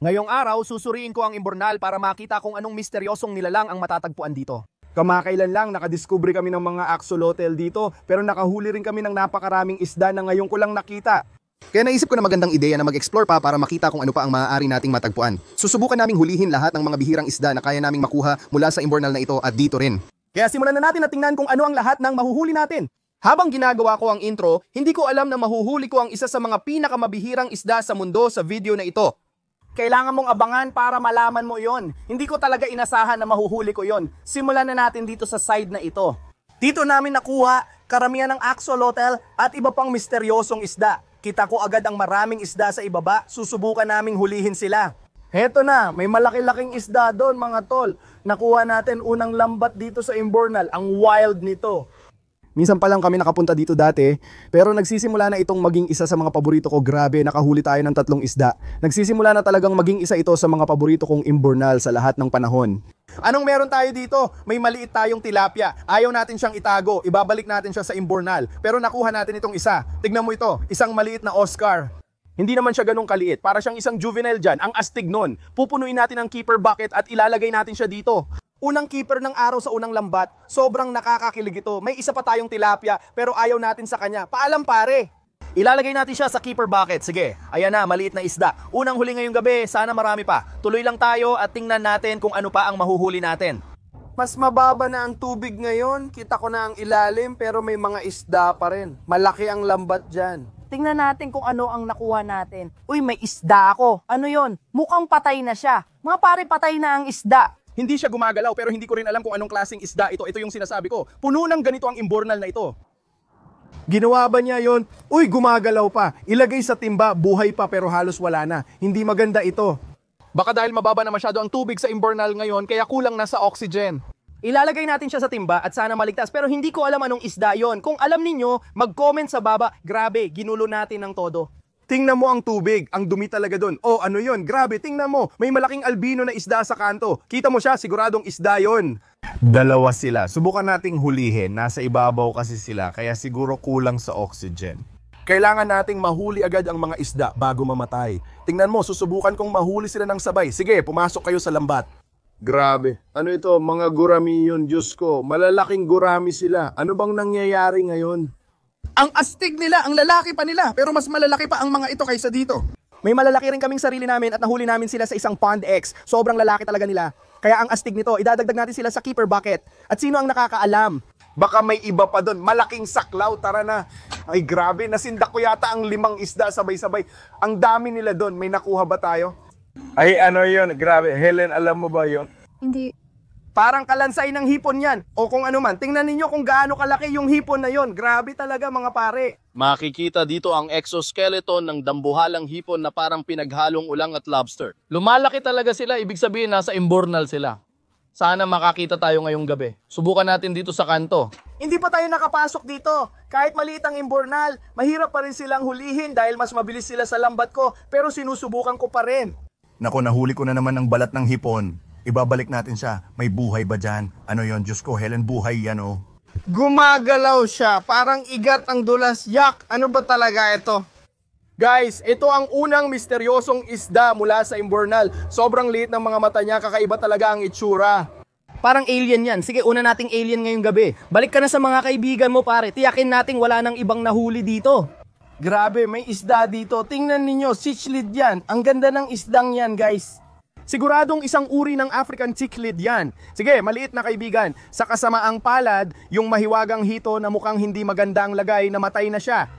Ngayong araw, susuriin ko ang imburnal para makita kung anong misteryosong nilalang ang matatagpuan dito. Kamakailan lang nakadiskubre kami ng mga axolotl dito, pero nakahuli rin kami ng napakaraming isda na ngayon ko lang nakita. Kaya naisip ko na magandang ideya na mag-explore pa para makita kung ano pa ang maaari nating matagpuan. Susubukan naming hulihin lahat ng mga bihirang isda na kaya naming makuha mula sa imburnal na ito at dito rin. Kaya simulan na natin na tingnan kung ano ang lahat ng mahuhuli natin. Habang ginagawa ko ang intro, hindi ko alam na mahuhuli ko ang isa sa mga pinakamabihirang isda sa mundo sa video na ito. Kailangan mong abangan para malaman mo yon. Hindi ko talaga inasahan na mahuhuli ko yon. Simulan na natin dito sa side na ito. Dito namin nakuha karamihan ng axolotl at iba pang misteryosong isda. Kita ko agad ang maraming isda sa ibaba, susubukan naming hulihin sila. Heto na, may malaki-laking isda doon mga tol. Nakuha natin unang lambat dito sa imburnal, ang wild nito. Minsan pa lang kami nakapunta dito dati, pero nagsisimula na itong maging isa sa mga paborito ko. Grabe, nakahuli tayo ng 3 isda. Nagsisimula na talagang maging isa ito sa mga paborito kong imburnal sa lahat ng panahon. Anong meron tayo dito? May maliit tayong tilapia. Ayaw natin siyang itago, ibabalik natin siya sa imburnal. Pero nakuha natin itong isa. Tignan mo ito, isang maliit na Oscar. Hindi naman siya ganun kaliit, para siyang isang juvenile dyan, ang astig nun. Pupunuin natin ang keeper bucket at ilalagay natin siya dito. Unang keeper ng araw sa unang lambat, sobrang nakakakilig ito. May isa pa tayong tilapia, pero ayaw natin sa kanya. Paalam pare! Ilalagay natin siya sa keeper bucket. Sige, ayan na, maliit na isda. Unang huli ngayong gabi, sana marami pa. Tuloy lang tayo at tingnan natin kung ano pa ang mahuhuli natin. Mas mababa na ang tubig ngayon, kita ko na ang ilalim pero may mga isda pa rin. Malaki ang lambat dyan. Tingnan natin kung ano ang nakuha natin. Uy, may isda ako. Ano yon? Mukhang patay na siya. Mga pare, patay na ang isda. Hindi siya gumagalaw pero hindi ko rin alam kung anong klaseng isda ito. Ito yung sinasabi ko. Puno ng ganito ang imburnal na ito. Ginawa ba niya yon? Uy, gumagalaw pa. Ilagay sa timba, buhay pa pero halos wala na. Hindi maganda ito. Baka dahil mababa na masyado ang tubig sa imburnal ngayon kaya kulang na sa oxygen. Ilalagay natin siya sa timba at sana maligtas pero hindi ko alam anong isda yon. Kung alam ninyo, mag-comment sa baba. Grabe, ginulo natin ng todo. Tingnan mo ang tubig, ang dumi talaga doon. Oh, ano yon? Grabe, tingnan mo. May malaking albino na isda sa kanto. Kita mo siya, siguradong isda yon. Dalawa sila. Subukan nating hulihin. Nasa ibabaw kasi sila, kaya siguro kulang sa oxygen. Kailangan nating mahuli agad ang mga isda bago mamatay. Tingnan mo, susubukan kong mahuli sila ng sabay. Sige, pumasok kayo sa lambat. Grabe. Ano ito? Mga gurami yun, Diyos ko. Malalaking gurami sila. Ano bang nangyayari ngayon? Ang astig nila, ang lalaki pa nila, pero mas malalaki pa ang mga ito kaysa dito. May malalaki rin kaming sarili namin at nahuli namin sila sa isang Pond X. Sobrang lalaki talaga nila. Kaya ang astig nito, idadagdag natin sila sa keeper bucket. At sino ang nakakaalam? Baka may iba pa doon. Malaking saklaw, tara na. Ay grabe, nasindak ko yata ang 5 isda sabay-sabay. Ang dami nila doon. May nakuha ba tayo? Ay ano yun, grabe. Helen, alam mo ba yun? Hindi. Parang kalansay ng hipon yan. O kung ano man, tingnan ninyo kung gaano kalaki yung hipon na yon. Grabe talaga mga pare. Makikita dito ang exoskeleton ng dambuhalang hipon na parang pinaghalong ulang at lobster. Lumalaki talaga sila, ibig sabihin nasa imburnal sila. Sana makakita tayo ngayong gabi. Subukan natin dito sa kanto. Hindi pa tayo nakapasok dito. Kahit maliit ang imburnal, mahirap pa rin silang hulihin dahil mas mabilis sila sa lambat ko. Pero sinusubukan ko pa rin. Naku, nahuli ko na naman ang balat ng hipon. Ibabalik natin siya. May buhay ba dyan? Ano yon? Diyos ko, Helen, buhay yan oh. Gumagalaw siya. Parang igat ang dulas. Yak, ano ba talaga ito? Guys, ito ang unang misteryosong isda mula sa imburnal. Sobrang liit ng mga mata niya, kakaiba talaga ang itsura. Parang alien yan. Sige, una nating alien ngayong gabi. Balik ka na sa mga kaibigan mo pare. Tiyakin nating wala nang ibang nahuli dito. Grabe, may isda dito. Tingnan ninyo, cichlid yan. Ang ganda ng isdang yan, guys. Siguradong isang uri ng African cichlid yan. Sige, maliit na kaibigan. Sa kasamaang palad, yung mahiwagang hito na mukhang hindi maganda ang lagay, namatay na siya.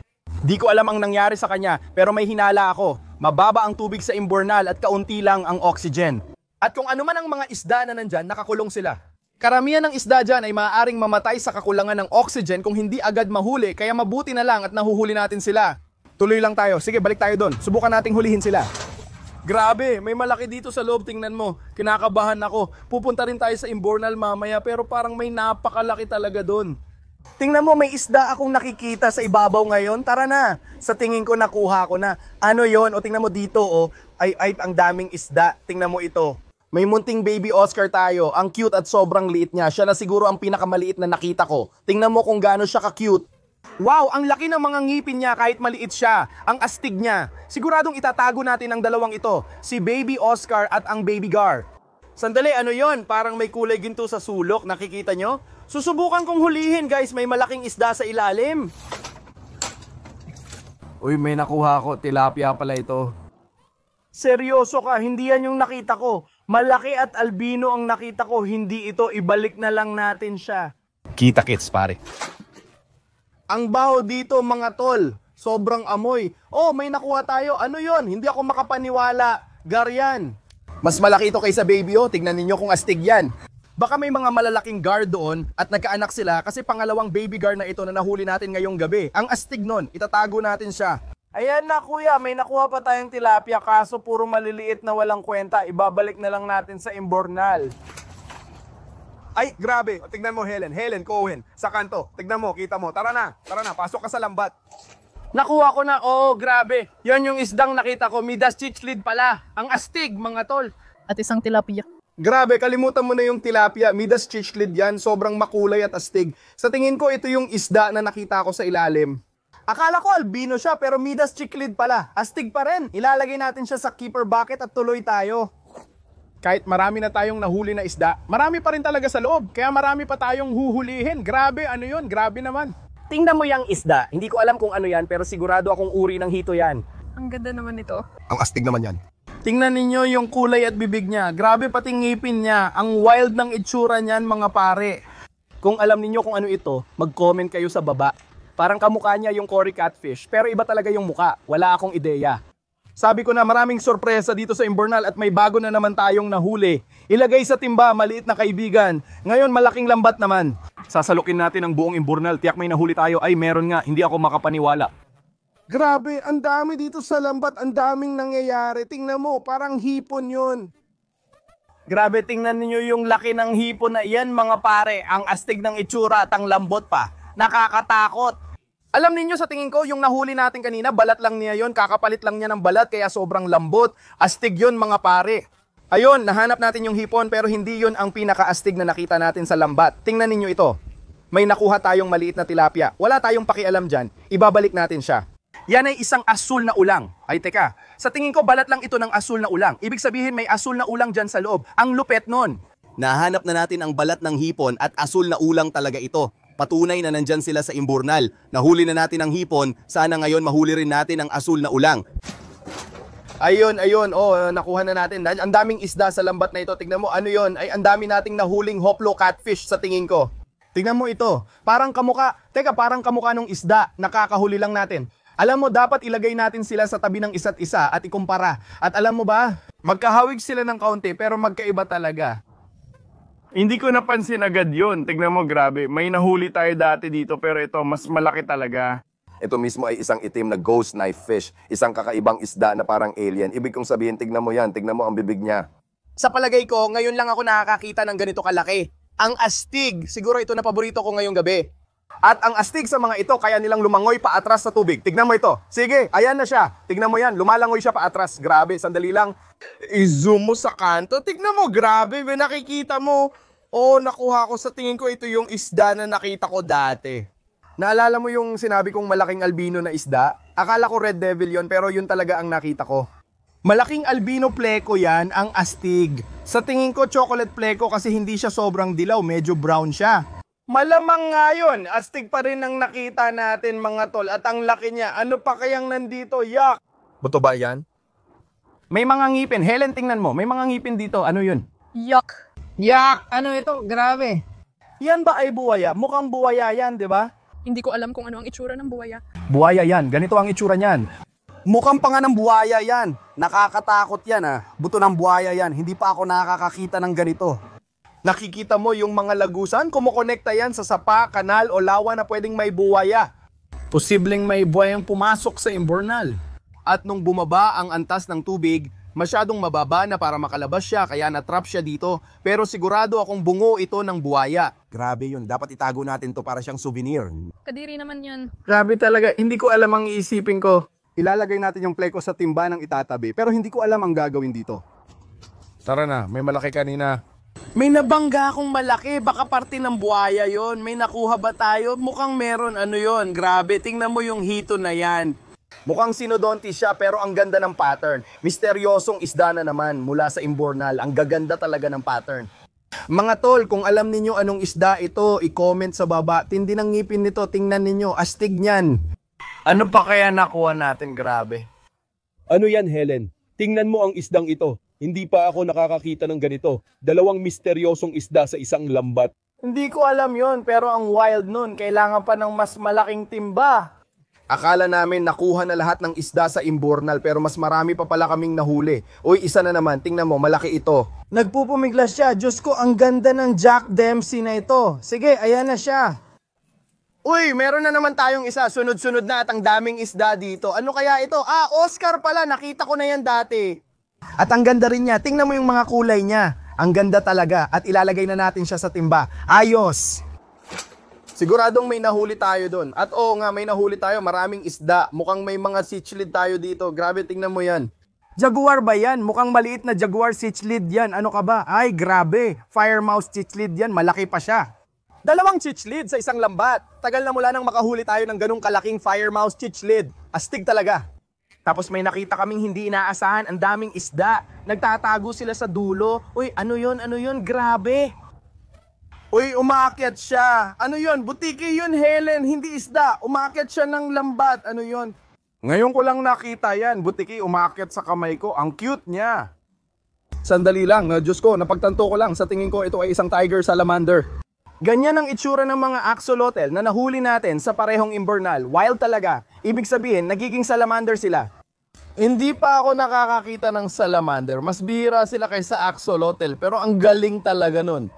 Di ko alam ang nangyari sa kanya, pero may hinala ako. Mababa ang tubig sa imburnal at kaunti lang ang oxygen. At kung ano man ang mga isda na nandyan, nakakulong sila. Karamihan ng isda dyan ay maaaring mamatay sa kakulangan ng oxygen kung hindi agad mahuli, kaya mabuti na lang at nahuhuli natin sila. Tuloy lang tayo. Sige, balik tayo doon. Subukan nating hulihin sila. Grabe, may malaki dito sa loob, tingnan mo. Kinakabahan ako. Pupunta rin tayo sa imburnal mamaya pero parang may napakalaki talaga doon. Tingnan mo, may isda akong nakikita sa ibabaw ngayon. Tara na. Sa tingin ko nakuha ko na. Ano yon? O tingnan mo dito, oh. Ay, ang daming isda. Tingnan mo ito. May munting baby Oscar tayo. Ang cute at sobrang liit niya. Siya na siguro ang pinakamaliit na nakita ko. Tingnan mo kung gaano siya ka-cute. Wow, ang laki ng mga ngipin niya kahit maliit siya. Ang astig niya. Siguradong itatago natin ang dalawang ito, si Baby Oscar at ang Baby Gar. Sandali, ano yon? Parang may kulay ginto sa sulok, nakikita nyo? Susubukan kong hulihin guys, may malaking isda sa ilalim. Uy, may nakuha ko. Tilapia pala ito. Seryoso ka, hindi yan yung nakita ko. Malaki at albino ang nakita ko, hindi ito, ibalik na lang natin siya. Kita kits, pare. Ang baho dito mga tol, sobrang amoy. Oh, may nakuha tayo, ano yon? Hindi ako makapaniwala, Gar yan. Mas malaki ito kaysa baby oh, tignan ninyo kung astig yan. Baka may mga malalaking gar doon at nagkaanak sila kasi pangalawang baby gar na ito na nahuli natin ngayong gabi. Ang astig nun, itatago natin siya. Ayan na kuya, may nakuha pa tayong tilapia kaso puro maliliit na walang kwenta. Ibabalik na lang natin sa imbornal. Ay, grabe. Tignan mo Helen, Cohen, sa kanto. Tignan mo, kita mo. Tara na, pasok ka sa lambat. Nakuha ko na, oh grabe. Yan yung isdang nakita ko, Midas chichlid pala. Ang astig mga tol. At isang tilapia. Grabe, kalimutan mo na yung tilapia. Midas chichlid yan, sobrang makulay at astig. Sa tingin ko, ito yung isda na nakita ko sa ilalim. Akala ko albino siya, pero Midas chichlid pala. Astig pa rin. Ilalagay natin siya sa keeper bucket at tuloy tayo. Kahit marami na tayong nahuli na isda, marami pa rin talaga sa loob. Kaya marami pa tayong huhulihin. Grabe, ano yun? Grabe naman. Tingnan mo yung isda. Hindi ko alam kung ano yan, pero sigurado akong uri ng hito yan. Ang ganda naman ito. Ang astig naman yan. Tingnan ninyo yung kulay at bibig niya. Grabe pati ngipin niya. Ang wild ng itsura niyan mga pare. Kung alam ninyo kung ano ito, mag-comment kayo sa baba. Parang kamukha niya yung Cory Catfish, pero iba talaga yung muka. Wala akong ideya. Sabi ko na maraming sorpresa dito sa Imbornal at may bago na naman tayong nahuli. Ilagay sa timba, maliit na kaibigan. Ngayon malaking lambat naman. Sasalukin natin ang buong Imbornal. Tiyak may nahuli tayo. Ay meron nga, hindi ako makapaniwala. Grabe, ang dami dito sa lambat, ang daming nangyayari. Tingnan mo, parang hipon yun. Grabe, tingnan niyo yung laki ng hipon na iyan mga pare. Ang astig ng itsura at ang lambot pa. Nakakatakot. Alam niyo sa tingin ko, yung nahuli natin kanina, balat lang niya yon, kakapalit lang niya ng balat kaya sobrang lambot. Astig yun mga pare. Ayun, nahanap natin yung hipon pero hindi yun ang pinakaastig na nakita natin sa lambat. Tingnan ninyo ito. May nakuha tayong maliit na tilapia. Wala tayong pakialam dyan. Ibabalik natin siya. Yan ay isang asul na ulang. Ay teka, sa tingin ko balat lang ito ng asul na ulang. Ibig sabihin may asul na ulang dyan sa loob. Ang lupet nun. Nahanap na natin ang balat ng hipon at asul na ulang talaga ito. Patunay na nandyan sila sa Imbornal. Nahuli na natin ang hipon, sana ngayon mahuli rin natin ang asul na ulang. Ayun, nakuha na natin. Ang daming isda sa lambat na ito. Tignan mo, ano yon? Ay, ang dami nating nahuling hoplo catfish sa tingin ko. Tignan mo ito. Parang kamuka nung isda. Nakakahuli lang natin. Alam mo, dapat ilagay natin sila sa tabi ng isa't isa at ikumpara. At alam mo ba, magkahawig sila ng kaunti pero magkaiba talaga. Hindi ko napansin agad yun. Tignan mo, grabe. May nahuli tayo dati dito pero ito, mas malaki talaga. Ito mismo ay isang itim na ghost knife fish. Isang kakaibang isda na parang alien. Ibig kong sabihin, tignan mo yan. Tignan mo ang bibig niya. Sa palagay ko, ngayon lang ako nakakakita ng ganito kalaki. Ang astig. Siguro ito na paborito ko ngayong gabi. At ang astig sa mga ito, kaya nilang lumangoy pa atras sa tubig. Tignan mo ito. Sige, ayan na siya. Tignan mo yan. Lumalangoy siya pa atras. Grabe, sandali lang. I-zoom mo sa kanto. Tignan mo, grabe. Nakikita mo. Oh, nakuha ko. Sa tingin ko, ito yung isda na nakita ko dati. Naalala mo yung sinabi kong malaking albino na isda? Akala ko red devil yon pero yun talaga ang nakita ko. Malaking albino pleco yan, ang astig. Sa tingin ko chocolate pleco kasi hindi siya sobrang dilaw, medyo brown siya. Malamang nga yun, astig pa rin ang nakita natin mga tol at ang laki niya. Ano pa kayang nandito? Yak! Buto ba yan? May mga ngipin. Helen, tingnan mo. May mga ngipin dito. Ano yun? Yuck! Yak! Ano ito? Grabe. Yan ba ay buwaya? Mukhang buwaya yan, di ba? Hindi ko alam kung ano ang itsura ng buwaya. Buwaya yan. Ganito ang itsura niyan. Mukhang pa nga ng buhaya yan. Nakakatakot yan Buto ng buhaya yan. Hindi pa ako nakakakita ng ganito. Nakikita mo yung mga lagusan? Kumukonekta yan sa sapa, kanal o lawa na pwedeng may buwaya. Posibleng may buwayang pumasok sa Imbornal. At nung bumaba ang antas ng tubig, masyadong mababa na para makalabas siya kaya natrap siya dito. Pero sigurado akong bungo ito ng buwaya. Grabe yun. Dapat itago natin to para siyang souvenir. Kadiri naman yan. Grabe talaga. Hindi ko alam ang iisipin ko. Ilalagay natin yung pleco sa timba ng itatabi pero hindi ko alam ang gagawin dito. Tara na, may malaki kanina. May nabangga akong malaki, baka parte ng buhaya yon. May nakuha ba tayo? Mukhang meron, ano yon? Grabe, tingnan mo yung hito na yan. Mukhang sinodontis siya pero ang ganda ng pattern. Misteryosong isda na naman mula sa Imbornal. Ang gaganda talaga ng pattern. Mga tol, kung alam ninyo anong isda ito, i-comment sa baba. Tindi ng ngipin nito, tingnan ninyo, astig niyan. Ano pa kaya nakuha natin, grabe? Ano yan, Helen? Tingnan mo ang isdang ito. Hindi pa ako nakakakita ng ganito. Dalawang misteryosong isda sa isang lambat. Hindi ko alam yon, pero ang wild nun, kailangan pa ng mas malaking timba. Akala namin nakuha na lahat ng isda sa Imbornal pero mas marami pa pala kaming nahuli. Uy, isa na naman, tingnan mo, malaki ito. Nagpupumiglas siya. Diyos ko, ang ganda ng Jack Dempsey na ito. Sige, ayan na siya. Uy, meron na naman tayong isa. Sunod-sunod na at ang daming isda dito. Ano kaya ito? Ah, Oscar pala. Nakita ko na yan dati. At ang ganda rin niya. Tingnan mo yung mga kulay niya. Ang ganda talaga. At ilalagay na natin siya sa timba. Ayos! Siguradong may nahuli tayo doon. At oo nga, may nahuli tayo. Maraming isda. Mukhang may mga cichlid tayo dito. Grabe, tingnan mo yan. Jaguar ba yan? Mukhang maliit na jaguar cichlid yan. Ano ka ba? Ay, grabe. Fire mouse cichlid yan. Malaki pa siya. Dalawang cichlid sa isang lambat. Tagal na mula nang makahuli tayo ng ganung kalaking fire mouse cichlid. Astig talaga. Tapos may nakita kaming hindi inaasahan. Ang daming isda. Nagtatago sila sa dulo. Uy, ano yun? Ano yun? Grabe. Uy, umaakyat siya. Ano yon? Butiki yun, Helen. Hindi isda. Umaakyat siya ng lambat. Ano yon? Ngayon ko lang nakita yan. Butiki, umaakyat sa kamay ko. Ang cute niya. Sandali lang. Diyos ko, napagtanto ko lang. Sa tingin ko, ito ay isang tiger salamander. Ganyan ang itsura ng mga axolotl na nahuli natin sa parehong Imbornal. Wild talaga. Ibig sabihin, nagiging salamander sila. Hindi pa ako nakakakita ng salamander. Mas bihira sila kaysa axolotl. Pero ang galing talaga nun.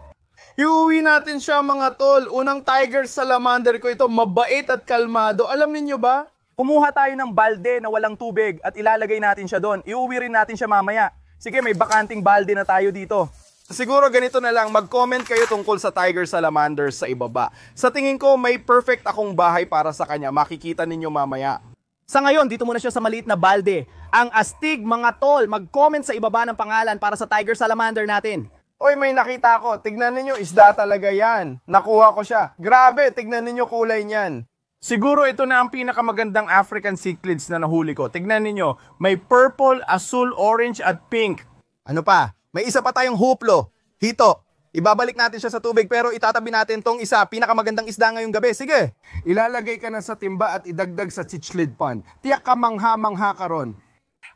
Iuwi natin siya mga tol. Unang tiger salamander ko ito. Mabait at kalmado. Alam niyo ba? Kumuha tayo ng balde na walang tubig at ilalagay natin siya doon. Iuwi rin natin siya mamaya. Sige, may bakanting balde na tayo dito. Siguro ganito na lang, mag-comment kayo tungkol sa tiger salamanders sa ibaba. Sa tingin ko, may perfect akong bahay para sa kanya. Makikita ninyo mamaya. Sa ngayon, dito muna siya sa maliit na balde. Ang astig mga tol, mag-comment sa ibaba ng pangalan para sa tiger salamander natin. Oy, may nakita ko. Tignan ninyo, isda talaga yan. Nakuha ko siya. Grabe, tignan ninyo kulay niyan. Siguro ito na ang pinakamagandang African cichlids na nahuli ko. Tignan ninyo, may purple, asul, orange at pink. Ano pa? May isa pa tayong huplo. Hito. Ibabalik natin siya sa tubig pero itatabi natin tong isa, pinakamagandang isda ngayong gabi. Sige, ilalagay ka na sa timba at idagdag sa cichlid pond. Tiyak ka mangha-mangha ka ron.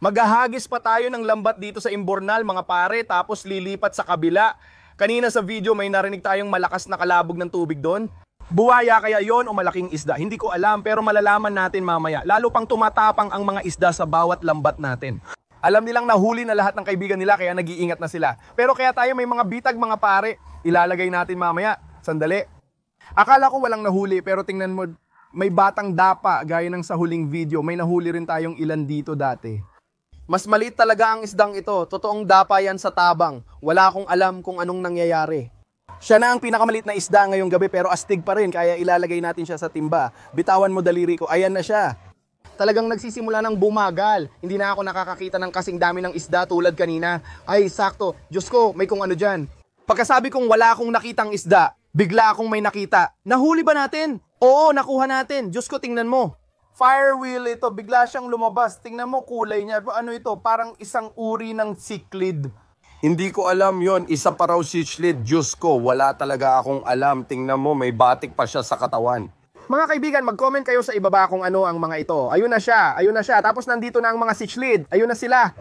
Maghahagis pa tayo ng lambat dito sa Imbornal mga pare, tapos lilipat sa kabila. Kanina sa video may narinig tayong malakas na kalabog ng tubig doon. Buhaya kaya yon o malaking isda? Hindi ko alam pero malalaman natin mamaya. Lalo pang tumatapang ang mga isda sa bawat lambat natin. Alam nilang nahuli na lahat ng kaibigan nila kaya nag-iingat na sila. Pero kaya tayo may mga bitag mga pare, ilalagay natin mamaya. Sandali. Akala ko walang nahuli pero tingnan mo, may batang dapa gaya ng sa huling video. May nahuli rin tayong ilan dito dati. Mas maliit talaga ang isdang ito. Totoong dapa yan sa tabang. Wala akong alam kung anong nangyayari. Siya na ang pinakamaliit na isda ngayong gabi pero astig pa rin kaya ilalagay natin siya sa timba. Bitawan mo daliri ko. Ayan na siya. Talagang nagsisimula ng bumagal. Hindi na ako nakakakita ng kasing dami ng isda tulad kanina. Ay, sakto. Diyos ko, may kung ano dyan. Pagkasabi kong wala akong nakitang isda, bigla akong may nakita. Nahuli ba natin? Oo, nakuha natin. Diyos ko, tingnan mo. Firewheel ito, bigla siyang lumabas. Tingnan mo kulay niya. Ano ito? Parang isang uri ng cichlid. Hindi ko alam yon, isa pa raw cichlid. Diyos ko, wala talaga akong alam. Tingnan mo, may batik pa siya sa katawan. Mga kaibigan, mag-comment kayo sa ibaba kung ano ang mga ito. Ayun na siya, ayun na siya. Tapos nandito na ang mga cichlid. Ayun na sila.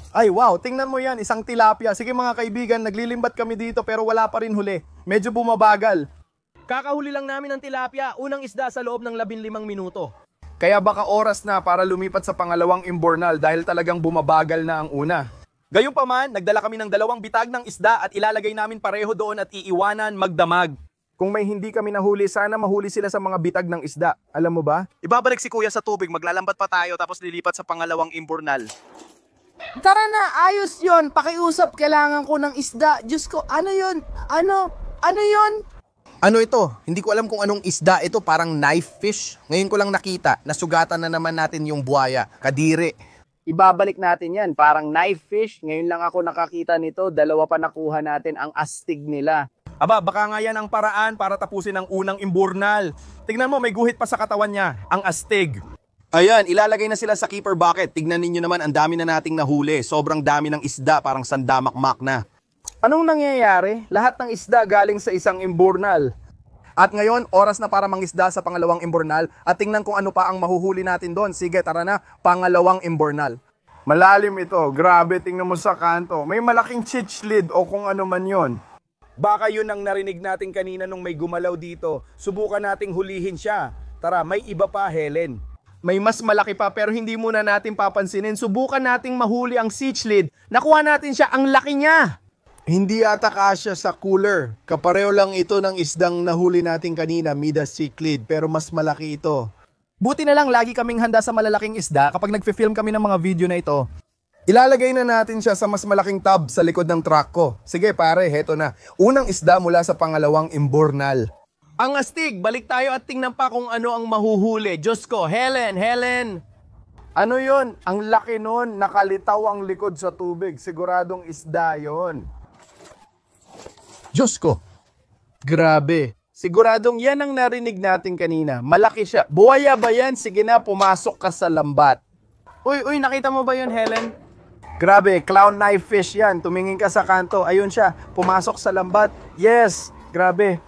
Ay wow, tingnan mo yan, isang tilapia. Sige mga kaibigan, naglilimbat kami dito pero wala pa rin huli. Medyo bumabagal. Kakahuli lang namin ng tilapia, unang isda sa loob ng 15 minuto. Kaya baka oras na para lumipat sa pangalawang Imbornal dahil talagang bumabagal na ang una. Gayunpaman, nagdala kami ng 2 bitag ng isda at ilalagay namin pareho doon at iiwanan magdamag. Kung may hindi kami nahuli, sana mahuli sila sa mga bitag ng isda. Alam mo ba? Ibabalik si kuya sa tubig, maglalambat pa tayo tapos lilipat sa pangalawang Imbornal. Tara na, ayos yon. Pakiusap, kailangan ko ng isda. Diyos ko, ano yon? Ano yon? Ano ito? Hindi ko alam kung anong isda ito, parang knife fish. Ngayon ko lang nakita, nasugatan na naman natin yung buhaya, kadiri. Ibabalik natin yan. Parang knife fish. Ngayon lang ako nakakita nito. Dalawa pa nakuha natin ang astig nila. Aba, baka nga yan ang paraan para tapusin ang unang imburnal. Tingnan mo, may guhit pa sa katawan niya, ang astig. Ayan, ilalagay na sila sa keeper bucket. Tignan ninyo naman, ang dami na nating nahuli. Sobrang dami ng isda, parang sandamakmak na. Anong nangyayari? Lahat ng isda galing sa isang imburnal. At ngayon, oras na para mangisda sa pangalawang imburnal at tingnan kung ano pa ang mahuhuli natin doon. Sige, tara na, pangalawang imburnal. Malalim ito, grabe, tingnan mo sa kanto. May malaking chichlid o kung ano man yon. Baka yun ang narinig natin kanina nung may gumalaw dito. Subukan nating hulihin siya. Tara, may iba pa, Helen. May mas malaki pa pero hindi muna natin papansinin. Subukan nating mahuli ang cichlid. Nakuha natin siya, ang laki niya. Hindi ata kasya sa cooler. Kapareho lang ito ng isdang nahuli natin kanina, Midas cichlid, pero mas malaki ito. Buti na lang lagi kaming handa sa malalaking isda kapag nagfi-film kami ng mga video na ito. Ilalagay na natin siya sa mas malaking tub sa likod ng truck ko. Sige pare, heto na. Unang isda mula sa pangalawang imburnal. Ang astig, balik tayo at tingnan pa kung ano ang mahuhuli. Diyos ko, Helen! Ano yon? Ang laki nun. Nakalitaw ang likod sa tubig. Siguradong isda yon. Diyos ko, grabe. Siguradong yan ang narinig natin kanina. Malaki siya. Buhaya ba yan? Sige na, pumasok ka sa lambat. Uy, nakita mo ba yun, Helen? Grabe, clown knife fish yan. Tumingin ka sa kanto. Ayun siya, pumasok sa lambat. Yes, grabe.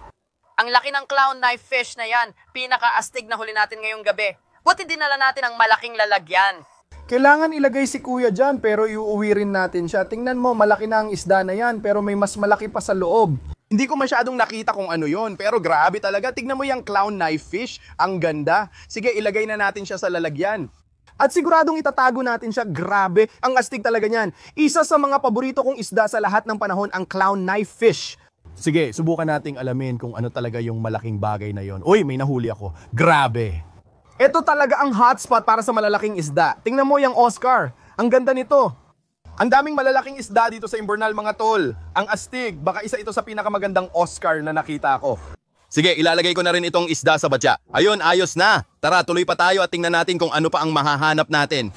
Ang laki ng clown knife fish na yan. Pinaka-astig na huli natin ngayong gabi. Buti dinala natin ang malaking lalagyan. Kailangan ilagay si kuya dyan pero iuwi rin natin siya. Tingnan mo, malaki na ang isda na yan pero may mas malaki pa sa loob. Hindi ko masyadong nakita kung ano yon pero grabe talaga. Tignan mo yung clown knife fish. Ang ganda. Sige, ilagay na natin siya sa lalagyan. At siguradong itatago natin siya. Grabe, ang astig talaga niyan. Isa sa mga paborito kong isda sa lahat ng panahon, ang clown knife fish. Sige, subukan nating alamin kung ano talaga yung malaking bagay na yon. Uy, may nahuli ako. Grabe. Ito talaga ang hotspot para sa malalaking isda. Tingnan mo yung Oscar. Ang ganda nito. Ang daming malalaking isda dito sa Imburnal, mga tol. Ang astig, baka isa ito sa pinakamagandang Oscar na nakita ko. Sige, ilalagay ko na rin itong isda sa batya. Ayun, ayos na. Tara, tuloy pa tayo at tingnan natin kung ano pa ang mahahanap natin.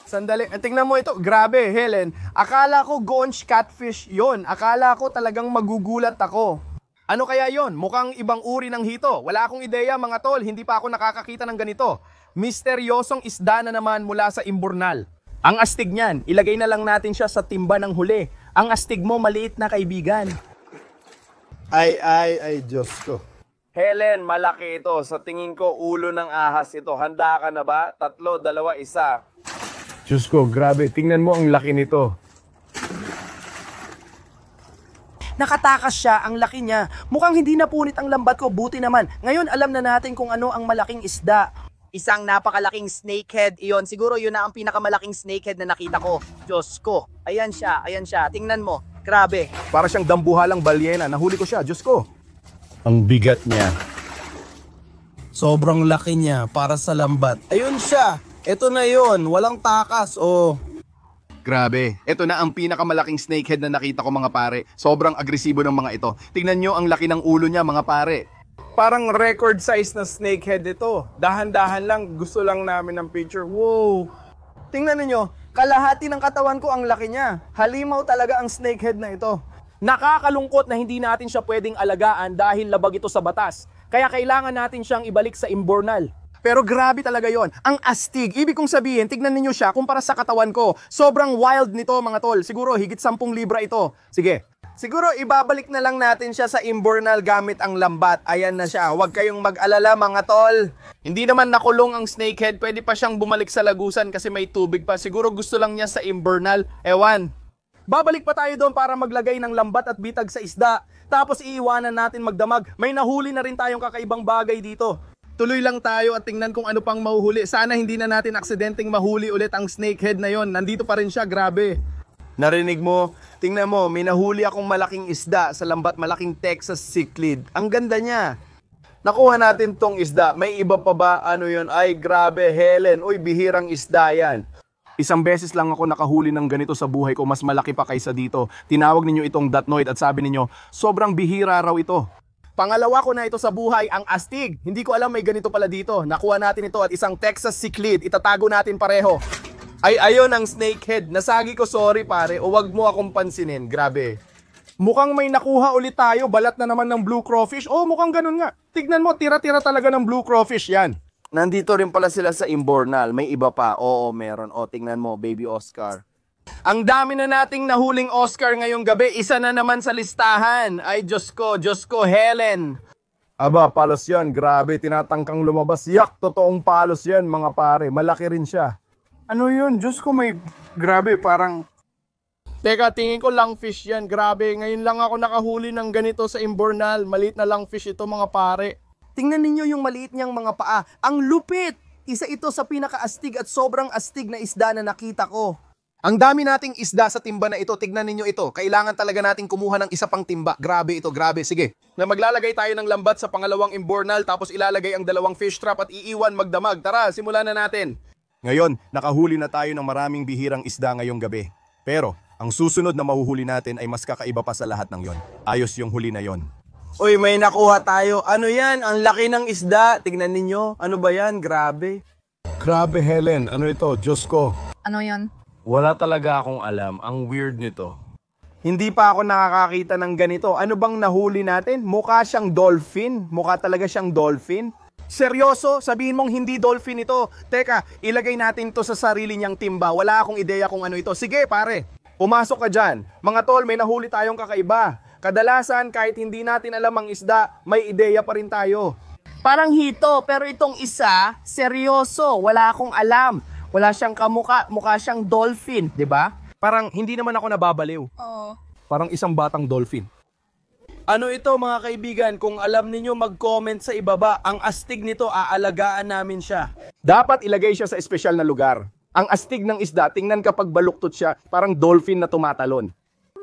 Sandali, tingnan mo ito. Grabe, Helen. Akala ko goonch catfish yon. Akala ko talagang magugulat ako. Ano kaya yon? Mukhang ibang uri ng hito. Wala akong ideya, mga tol. Hindi pa ako nakakakita ng ganito. Misteryosong isda na naman mula sa Imburnal. Ang astig niyan, ilagay na lang natin siya sa timba ng huli. Ang astig mo, maliit na kaibigan. Ay, Diyos ko. Helen, malaki ito. Sa tingin ko, ulo ng ahas ito. Handa ka na ba? 3, 2, 1. Diyos ko, grabe. Tingnan mo ang laki nito. Nakatakas siya, ang laki niya. Mukhang hindi napunit ang lambat ko, buti naman. Ngayon alam na natin kung ano ang malaking isda. Isang napakalaking snakehead iyon. Siguro yun na ang pinakamalaking snakehead na nakita ko. Diyos ko. Ayan siya. Tingnan mo. Grabe. Para siyang dambuhalang balyena. Nahuli ko siya, Diyos ko. Ang bigat niya. Sobrang laki niya para sa lambat. Ayun siya. Ito na yun. Walang takas. Oh. Grabe. Ito na ang pinakamalaking snakehead na nakita ko, mga pare. Sobrang agresibo ng mga ito. Tingnan nyo ang laki ng ulo niya, mga pare. Parang record size na snakehead ito. Dahan-dahan lang. Gusto lang namin ng picture. Wow. Tingnan niyo, kalahati ng katawan ko ang laki niya. Halimaw talaga ang snakehead na ito. Nakakalungkot na hindi natin siya pwedeng alagaan dahil labag ito sa batas. Kaya kailangan natin siyang ibalik sa Imburnal. Pero grabe talaga yon. Ang astig. Ibig kong sabihin, tignan ninyo siya kumpara sa katawan ko. Sobrang wild nito, mga tol. Siguro higit 10 libra ito. Sige. Siguro ibabalik na lang natin siya sa Imburnal gamit ang lambat. Ayan na siya. Huwag kayong mag-alala, mga tol. Hindi naman nakulong ang snakehead. Pwede pa siyang bumalik sa lagusan kasi may tubig pa. Siguro gusto lang niya sa Imburnal. Ewan. Babalik pa tayo doon para maglagay ng lambat at bitag sa isda. Tapos iiwanan natin magdamag. May nahuli na rin tayong kakaibang bagay dito. Tuloy lang tayo at tingnan kung ano pang mahuhuli. Sana hindi na natin aksidenteng mahuli ulit ang snakehead na yon. Nandito pa rin siya, grabe. Narinig mo? Tingnan mo, may nahuli akong malaking isda sa lambat, malaking Texas cichlid. Ang ganda niya. Nakuha natin tong isda. May iba pa ba? Ano yon? Ay, grabe, Helen. Uy, bihirang isda yan. Isang beses lang ako nakahuli ng ganito sa buhay ko, mas malaki pa kaysa dito. Tinawag ninyo itong datnoid at sabi ninyo, sobrang bihira raw ito. Pangalawa ko na ito sa buhay, ang astig. Hindi ko alam may ganito pala dito. Nakuha natin ito at isang Texas cichlid. Itatago natin pareho. Ay, ayun ang snakehead. Nasagi ko, sorry pare. O wag mo akong pansinin. Grabe. Mukhang may nakuha ulit tayo. Balat na naman ng blue crawfish. Oh, mukhang ganun nga. Tignan mo, tira-tira talaga ng blue crawfish yan. Nandito rin pala sila sa Imbornal. May iba pa. Oo, meron. O, tingnan mo, baby Oscar. Ang dami na nating nahuling Oscar ngayong gabi. Isa na naman sa listahan. Ay, Diyos ko, Helen. Aba, palos yan. Grabe, tinatangkang lumabas. Yak, totoong palos yan, mga pare. Malaki rin siya. Ano yun? Diyos ko, grabe, parang... Teka, tingin ko langfish yan. Grabe, ngayon lang ako nakahuli ng ganito sa Imbornal. Maliit na langfish ito, mga pare. Tingnan ninyo yung maliit niyang mga paa. Ang lupit! Isa ito sa pinakaastig at sobrang astig na isda na nakita ko. Ang dami nating isda sa timba na ito. Tignan ninyo ito. Kailangan talaga nating kumuha ng isa pang timba. Grabe ito, grabe. Sige. Na maglalagay tayo ng lambat sa pangalawang Imbornal, tapos ilalagay ang dalawang fish trap at iiwan magdamag. Tara, simulan na natin. Ngayon, nakahuli na tayo ng maraming bihirang isda ngayong gabi. Pero, ang susunod na mahuhuli natin ay mas kakaiba pa sa lahat ng yon. Ayos yung huli na yon. Uy, may nakuha tayo. Ano yan? Ang laki ng isda. Tignan ninyo. Ano ba yan? Grabe. Grabe, Helen. Ano ito? Diyos ko. Ano yan? Wala talaga akong alam. Ang weird nito. Hindi pa ako nakakakita ng ganito. Ano bang nahuli natin? Mukha siyang dolphin. Mukha talaga siyang dolphin. Seryoso? Sabihin mong hindi dolphin ito. Teka, ilagay natin to sa sarili niyang timba. Wala akong ideya kung ano ito. Sige, pare. Pumasok ka dyan. Mga tol, may nahuli tayong kakaiba. Kadalasan, kahit hindi natin alam ang isda, may ideya pa rin tayo. Parang hito, pero itong isa, seryoso. Wala akong alam. Wala siyang kamukha. Mukha siyang dolphin, di ba? Parang hindi naman ako nababaliw. Oo. Parang isang batang dolphin. Ano ito mga kaibigan? Kung alam ninyo, mag-comment sa ibaba. Ang astig nito, aalagaan namin siya. Dapat ilagay siya sa espesyal na lugar. Ang astig ng isda, tingnan kapag baluktot siya, parang dolphin na tumatalon.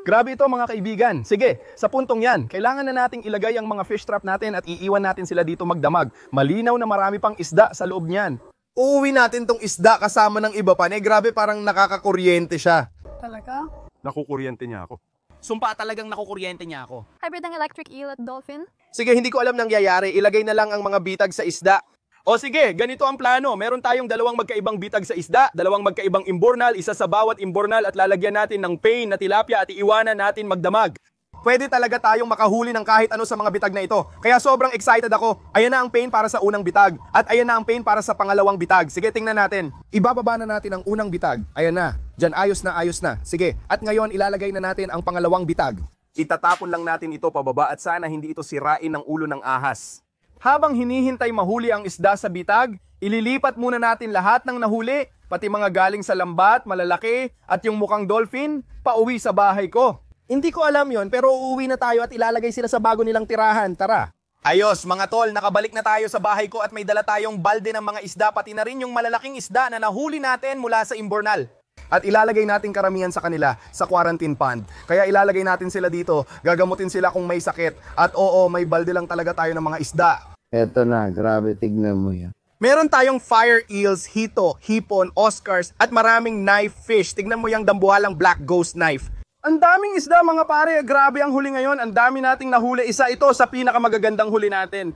Grabe ito mga kaibigan. Sige, sa puntong yan, kailangan na nating ilagay ang mga fish trap natin at iiwan natin sila dito magdamag. Malinaw na marami pang isda sa loob niyan. Uuwi natin tong isda kasama ng iba pa. Grabe, parang nakakakuryente siya. Talaga? Nakukuryente niya ako. Sumpa talagang nakukuryente niya ako. Hybrid ng electric eel at dolphin? Sige, hindi ko alam nangyayari. Ilagay na lang ang mga bitag sa isda. O sige, ganito ang plano. Meron tayong dalawang magkaibang bitag sa isda, dalawang magkaibang imbornal, isa sa bawat imbornal at lalagyan natin ng pain na tilapia at iiwanan natin magdamag. Pwede talaga tayong makahuli ng kahit ano sa mga bitag na ito. Kaya sobrang excited ako. Ayan na ang pain para sa unang bitag. At ayan na ang pain para sa pangalawang bitag. Sige, tingnan natin. Ibababa na natin ang unang bitag. Ayan na. Diyan, ayos na. Sige, at ngayon ilalagay na natin ang pangalawang bitag. Itatapon lang natin ito pababa at sana hindi ito sirain ng ulo ng ahas. Habang hinihintay mahuli ang isda sa bitag, ililipat muna natin lahat ng nahuli, pati mga galing sa lambat, malalaki, at yung mukhang dolphin, pauwi sa bahay ko. Hindi ko alam yon, pero uuwi na tayo at ilalagay sila sa bago nilang tirahan. Tara! Ayos, mga tol, nakabalik na tayo sa bahay ko at may dala tayong balde ng mga isda, pati na rin yung malalaking isda na nahuli natin mula sa imbornal. At ilalagay natin karamihan sa kanila sa quarantine pond. Kaya ilalagay natin sila dito, gagamutin sila kung may sakit. At oo, may balde lang talaga tayo ng mga isda. Eto na, grabe, tignan mo yan. Meron tayong fire eels, hito, hipon, oscars, at maraming knife fish. Tignan mo yung dambuhalang black ghost knife. Ang daming isda mga pare, grabe ang huli ngayon. Ang dami nating nahuli. Isa ito sa pinakamagagandang huli natin.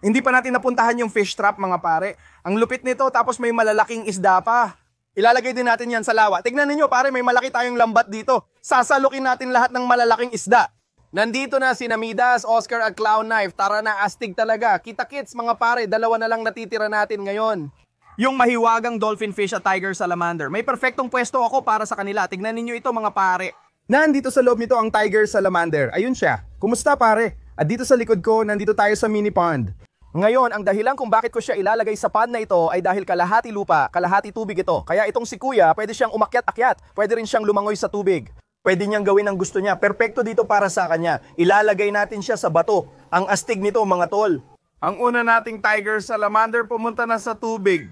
Hindi pa natin napuntahan yung fish trap mga pare. Ang lupit nito tapos may malalaking isda pa. Ilalagay din natin yan sa lawa. Tignan ninyo pare, may malaki tayong lambat dito. Sasalukin natin lahat ng malalaking isda. Nandito na si Namidas, Oscar at Clown Knife. Tara na, astig talaga. Kita-kits mga pare, dalawa na lang natitira natin ngayon. Yung mahiwagang dolphin fish at tiger salamander. May perfectong pwesto ako para sa kanila. Tignan ninyo ito mga pare. Nandito sa loob nito ang tiger salamander. Ayun siya. Kumusta pare? At dito sa likod ko, nandito tayo sa mini pond. Ngayon, ang dahilan kung bakit ko siya ilalagay sa pond na ito ay dahil kalahati lupa, kalahati tubig ito. Kaya itong si Kuya, pwede siyang umakyat-akyat. Pwede rin siyang lumangoy sa tubig. Pwede niyang gawin ang gusto niya. Perpekto dito para sa kanya. Ilalagay natin siya sa bato. Ang astig nito mga tol. Ang una nating tiger salamander pumunta na sa tubig.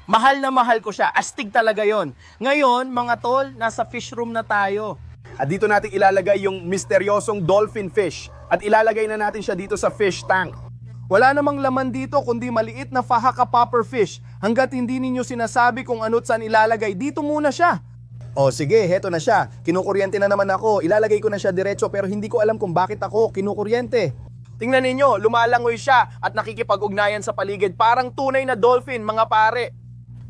Mahal na mahal ko siya. Astig talaga yon. Ngayon, mga tol, nasa fish room na tayo. At dito natin ilalagay yung misteryosong dolphin fish. At ilalagay na natin siya dito sa fish tank. Wala namang laman dito kundi maliit na Fahaka popper fish. Hanggat hindi ninyo sinasabi kung ano't saan ilalagay, dito muna siya. O sige, heto na siya. Kinukuryente na naman ako. Ilalagay ko na siya diretso pero hindi ko alam kung bakit ako kinukuryente. Tingnan ninyo, lumalangoy siya at nakikipag-ugnayan sa paligid. Parang tunay na dolphin, mga pare.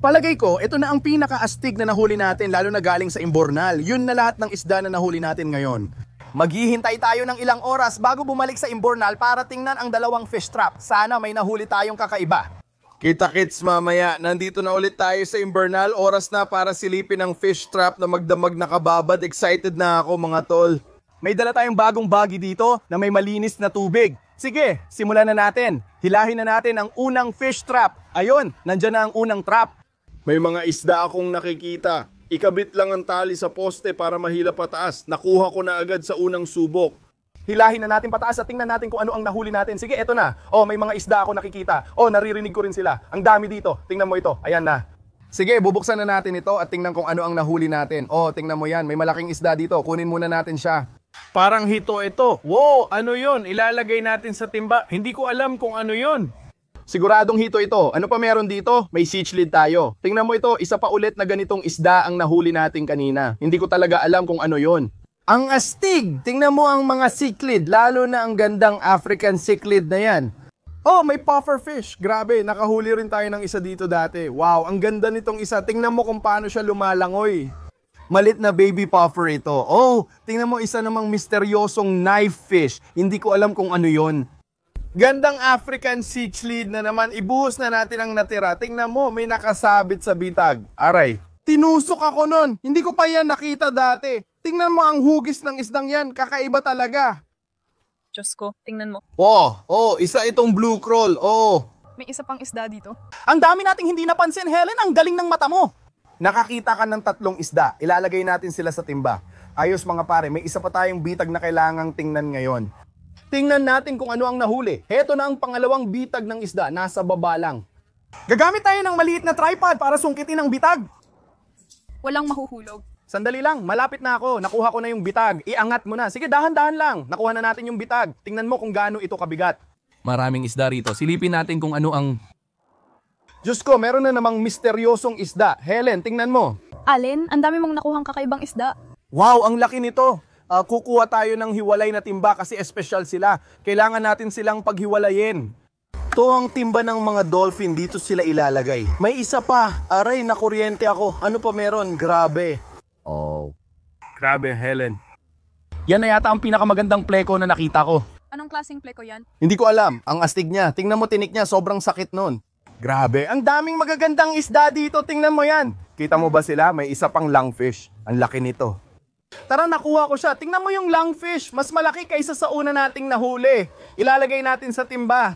Palagay ko, ito na ang pinaka-astig na nahuli natin lalo na galing sa Imbornal. Yun na lahat ng isda na nahuli natin ngayon. Maghihintay tayo ng ilang oras bago bumalik sa Imbornal para tingnan ang dalawang fish trap. Sana may nahuli tayong kakaiba. Kita-kits mamaya, nandito na ulit tayo sa Imbornal. Oras na para silipin ang fish trap na magdamag na kababad. Excited na ako mga tol. May dala tayong bagong bagi dito na may malinis na tubig. Sige, simulan na natin. Hilahin na natin ang unang fish trap. Ayun, nandyan na ang unang trap. May mga isda akong nakikita. Ikabit lang ang tali sa poste para mahila pataas. Nakuha ko na agad sa unang subok. Hilahin na natin pataas at tingnan natin kung ano ang nahuli natin. Sige, eto na. Oh, may mga isda ako nakikita. Oh, naririnig ko rin sila. Ang dami dito. Tingnan mo ito. Ayan na. Sige, bubuksan na natin ito at tingnan kung ano ang nahuli natin. Oh, tingnan mo yan. May malaking isda dito. Kunin muna natin siya. Parang hito ito. Wow, ano yon? Ilalagay natin sa timba. Hindi ko alam kung ano yon. Siguradong hito ito. Ano pa meron dito? May cichlid tayo. Tingnan mo ito, isa pa ulit na ganitong isda ang nahuli natin kanina. Hindi ko talaga alam kung ano yon. Ang astig! Tingnan mo ang mga cichlid, lalo na ang gandang African cichlid na yan. Oh, may puffer fish. Grabe, nakahuli rin tayo ng isa dito dati. Wow, ang ganda nitong isa. Tingnan mo kung paano siya lumalangoy. Malit na baby puffer ito. Oh, tingnan mo isa namang misteryosong knife fish. Hindi ko alam kung ano yon. Gandang African cichlid na naman. Ibuhos na natin ang natira. Tingnan mo, may nakasabit sa bitag. Aray, tinusok ako nun. Hindi ko pa yan nakita dati. Tingnan mo ang hugis ng isdang yan. Kakaiba talaga. Diyos ko, tingnan mo. Oh, isa itong blue crawl. Oh. May isa pang isda dito. Ang dami nating hindi napansin, Helen. Ang galing ng mata mo. Nakakita ka ng 3 isda. Ilalagay natin sila sa timba. Ayos mga pare, may isa pa tayong bitag na kailangang tingnan ngayon. Tingnan natin kung ano ang nahuli. Heto na ang pangalawang bitag ng isda, nasa baba lang. Gagamit tayo ng maliit na tripod para sungkitin ang bitag. Walang mahuhulog. Sandali lang, malapit na ako. Nakuha ko na yung bitag. Iangat mo na. Sige, dahan-dahan lang. Nakuha na natin yung bitag. Tingnan mo kung gaano ito kabigat. Maraming isda rito. Silipin natin kung ano ang... Diyos ko, meron na namang misteryosong isda. Helen, tingnan mo. Alin, ang dami mong nakuhang kakaibang isda. Wow, ang laki nito. Kukuha tayo ng hiwalay na timba kasi espesyal sila. Kailangan natin silang paghiwalayin. Ito ang timba ng mga dolphin, dito sila ilalagay. May isa pa, aray, nakuryente ako. Ano pa meron? Grabe. Oh. Grabe, Helen. Yan na yata ang pinakamagandang pleko na nakita ko. Anong klaseng pleko yan? Hindi ko alam, ang astig niya. Tingnan mo tinik niya, sobrang sakit nun. Grabe, ang daming magagandang isda dito. Tingnan mo yan. Kita mo ba sila? May isa pang lungfish. Ang laki nito. Tara, nakuha ko siya. Tingnan mo yung lungfish. Mas malaki kaysa sa una nating nahuli. Ilalagay natin sa timba.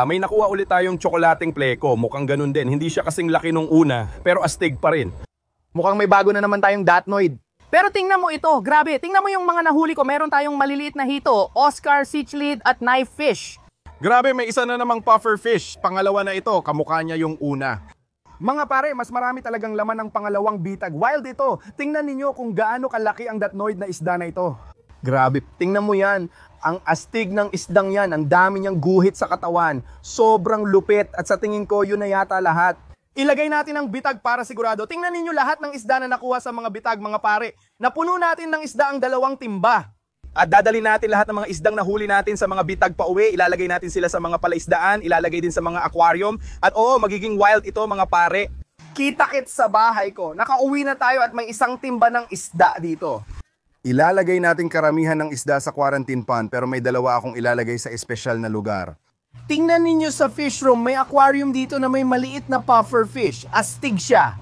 May nakuha ulit tayong tsokolating pleko. Mukhang ganun din. Hindi siya kasing laki nung una, pero astig pa rin. Mukhang may bago na naman tayong datnoid. Pero tingnan mo ito, grabe. Tingnan mo yung mga nahuli ko. Meron tayong maliliit na hito, Oscar, cichlid at knife fish. Grabe, may isa na namang puffer fish. Pangalawa na ito, kamukha niya yung una. Mga pare, mas marami talagang laman ng pangalawang bitag. Wild ito. Tingnan ninyo kung gaano kalaki ang datnoid na isda na ito. Grabe, tingnan mo yan. Ang astig ng isdang yan. Ang dami niyang guhit sa katawan. Sobrang lupit at sa tingin ko yun na yata lahat. Ilagay natin ang bitag para sigurado. Tingnan ninyo lahat ng isda na nakuha sa mga bitag, mga pare. Napuno natin ng isda ang 2 timba. At dadali natin lahat ng mga isdang nahuli natin sa mga bitag pa uwi. Ilalagay natin sila sa mga palaisdaan, ilalagay din sa mga aquarium. At oo, magiging wild ito mga pare. Kita-kits sa bahay ko. Nakauwi na tayo at may 1 timba ng isda dito. Ilalagay natin karamihan ng isda sa quarantine pond pero may 2 akong ilalagay sa espesyal na lugar. Tingnan ninyo sa fish room, may aquarium dito na may maliit na puffer fish. Astig siya.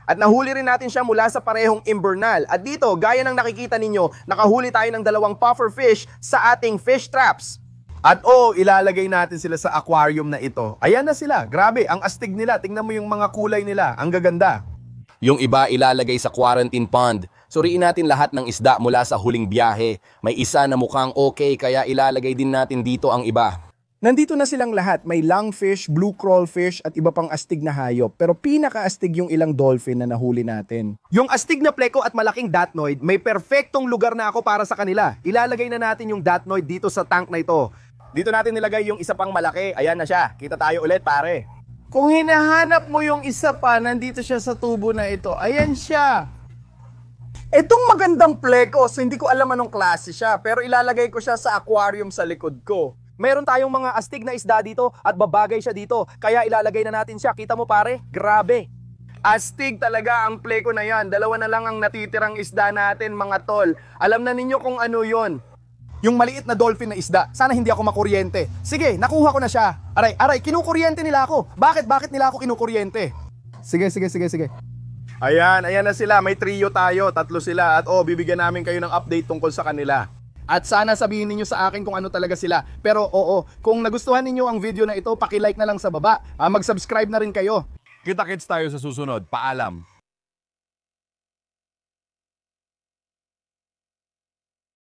At nahuli rin natin siya mula sa parehong Imbornal. At dito, gaya ng nakikita ninyo, nakahuli tayo ng 2 puffer fish sa ating fish traps. At ilalagay natin sila sa aquarium na ito. Ayan na sila. Grabe, ang astig nila. Tingnan mo yung mga kulay nila. Ang gaganda. Yung iba ilalagay sa quarantine pond. Suriin natin lahat ng isda mula sa huling biyahe. May isa na mukhang okay kaya ilalagay din natin dito ang iba. Nandito na silang lahat, may lungfish, blue crawlfish at iba pang astig na hayop. Pero pinaka-astig yung ilang dolphin na nahuli natin. Yung astig na pleko at malaking datnoid, may perfectong lugar na ako para sa kanila. Ilalagay na natin yung datnoid dito sa tank na ito. Dito natin nilagay yung isa pang malaki. Ayan na siya. Kita tayo ulit pare. Kung hinahanap mo yung isa pa, nandito siya sa tubo na ito. Ayan siya. Itong magandang plekos, hindi ko alam anong klase siya. Pero ilalagay ko siya sa aquarium sa likod ko. Meron tayong mga astig na isda dito at babagay siya dito. Kaya ilalagay na natin siya. Kita mo pare? Grabe. Astig talaga ang pleko na yan. Dalawa na lang ang natitirang isda natin, mga tol. Alam na ninyo kung ano yon. Yung maliit na dolphin na isda. Sana hindi ako makuryente. Sige, nakuha ko na siya. Aray, kinukuryente nila ako. Bakit nila ako kinukuryente? Sige. Ayan na sila. May trio tayo, 3 sila. At bibigyan namin kayo ng update tungkol sa kanila. At sana sabihin ninyo sa akin kung ano talaga sila. Pero kung nagustuhan ninyo ang video na ito, paki-like na lang sa baba. Mag-subscribe na rin kayo. Kita-kits tayo sa susunod. Paalam.